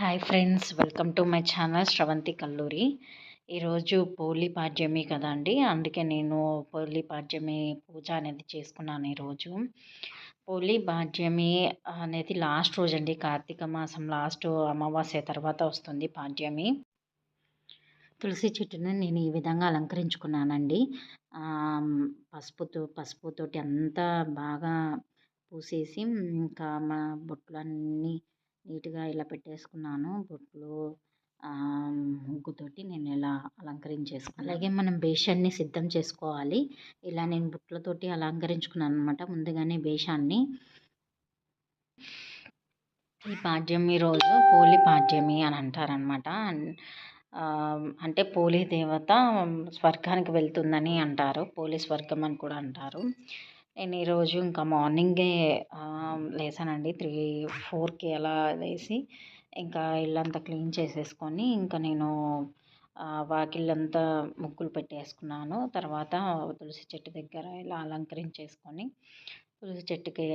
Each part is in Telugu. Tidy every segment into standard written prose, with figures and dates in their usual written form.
Hi friends, welcome to my channel Sravanthi Kalluri. ఈరోజు పోలి పాడ్యమి కదండి, అందుకే నేను పోలి పాడ్యమి పూజ అనేది చేసుకున్నాను. ఈరోజు పోలి పాడ్యమి అనేది లాస్ట్ రోజు అండి, కార్తీక మాసం లాస్ట్ అమావాస్య తర్వాత వస్తుంది పాడ్యమి. తులసి చెట్టుని నేను ఈ విధంగా అలంకరించుకున్నానండి. పసుపుతోటి అంతా బాగా పూసేసి, ఇంకా మా బొట్లన్నీ నీట్గా ఇలా పెట్టేసుకున్నాను. బొట్లు ముగ్గుతోటి నేను ఇలా అలంకరించేసుకున్నాను. అలాగే మనం బేషాన్ని సిద్ధం చేసుకోవాలి. ఇలా నేను బుట్లతోటి అలంకరించుకున్నాను అనమాట ముందుగానే బేషాన్ని. ఈ పాడ్యమి రోజు పోలి పాడ్యమి అని అంటారనమాట. అంటే పోలి దేవత స్వర్గానికి వెళ్తుందని అంటారు. పోలి స్వర్గం అని కూడా అంటారు. నేను ఈరోజు ఇంకా మార్నింగే లేసానండి. 3-4కి అలా లేసి ఇంకా ఇల్లంతా క్లీన్ చేసేసుకొని, ఇంకా నేను వాకిళ్ళంతా ముగ్గులు పెట్టేసుకున్నాను. తర్వాత తులసి చెట్టు దగ్గర ఇలా అలంకరించేసుకొని తులసి చెట్టుకి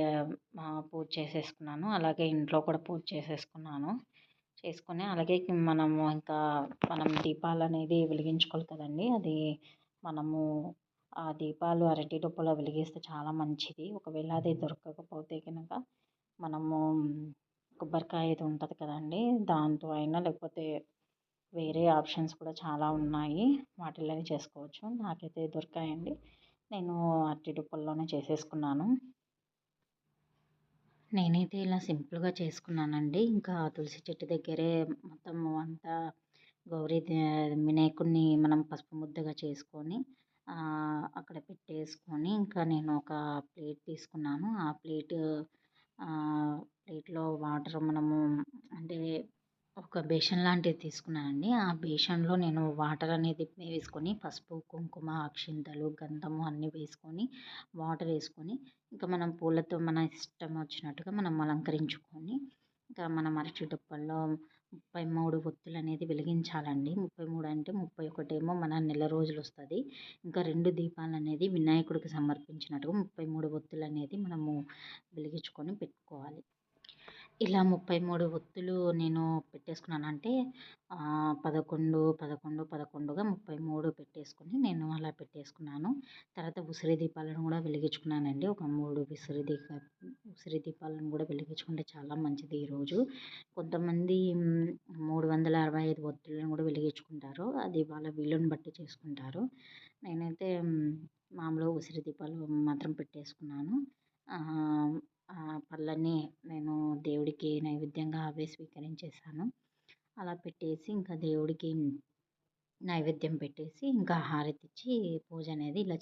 పూజ చేసేసుకున్నాను. అలాగే ఇంట్లో కూడా పూజ చేసుకొని, అలాగే మనం దీపాలు అనేది వెలిగించుకోవాలి కదండి. అది మనము ఆ దీపాలు అరటి డొప్పలో వెలిగిస్తే చాలా మంచిది. ఒకవేళ అది దొరకకపోతే కనుక మనము కొబ్బరికాయ ఇది ఉంటుంది కదండి, దాంతో అయినా, లేకపోతే వేరే ఆప్షన్స్ కూడా చాలా ఉన్నాయి, వాటిల్లోనే చేసుకోవచ్చు. నాకైతే దొరికాయండి, నేను అరటి డొప్పల్లోనే చేసేసుకున్నాను. నేనైతే ఇలా సింపుల్గా చేసుకున్నానండి. ఇంకా తులసి చెట్టు దగ్గరే మొత్తం అంతా వినాయకుడిని మనం పసుపు ముద్దగా చేసుకొని అక్కడ పెట్టేసుకొని, ఇంకా నేను ఒక ప్లేట్ తీసుకున్నాను. ఆ ప్లేట్లో వాటర్ మనము అంటే ఒక బేషన్ లాంటిది తీసుకున్నానండి. ఆ బేషన్లో నేను వాటర్ అనేది వేసుకొని, పసుపు, కుంకుమ, అక్షింతలు, గంధము అన్నీ వేసుకొని, వాటర్ వేసుకొని, ఇంకా మనం పూలతో మన ఇష్టం వచ్చినట్టుగా మనం అలంకరించుకొని, ఇంకా మనం అరటి డొప్పల్లో 33 ఒత్తులు అనేది వెలిగించాలండి. 33 అంటే 31 మన నెల రోజులు వస్తుంది. ఇంకా 2 దీపాలు అనేది వినాయకుడికి సమర్పించినట్టుగా 33 ఒత్తులు అనేది మనము వెలిగించుకొని పెట్టుకోవాలి. ఇలా 33 ఒత్తులు నేను పెట్టేసుకున్నాను. అంటే 11, 11, 11గా 33 పెట్టేసుకొని నేను అలా పెట్టేసుకున్నాను. తర్వాత ఉసిరి దీపాలను కూడా వెలిగించుకున్నానండి. ఒక 3 ఉసిరి దీపాలను కూడా వెలిగించుకుంటే చాలా మంచిది ఈరోజు. కొంతమంది 365 ఒత్తులను కూడా వెలిగించుకుంటారు. అది వాళ్ళ వీలుని బట్టి చేసుకుంటారు. నేనైతే మామూలుగా ఉసిరి దీపాలు మాత్రం పెట్టేసుకున్నాను. పళ్ళన్నీ నేను దేవుడికి నైవేద్యంగా అవే స్వీకరించేసాను. అలా పెట్టేసి ఇంకా దేవుడికి నైవేద్యం పెట్టేసి ఇంకా హారతి ఇచ్చి పూజ అనేది ఇలా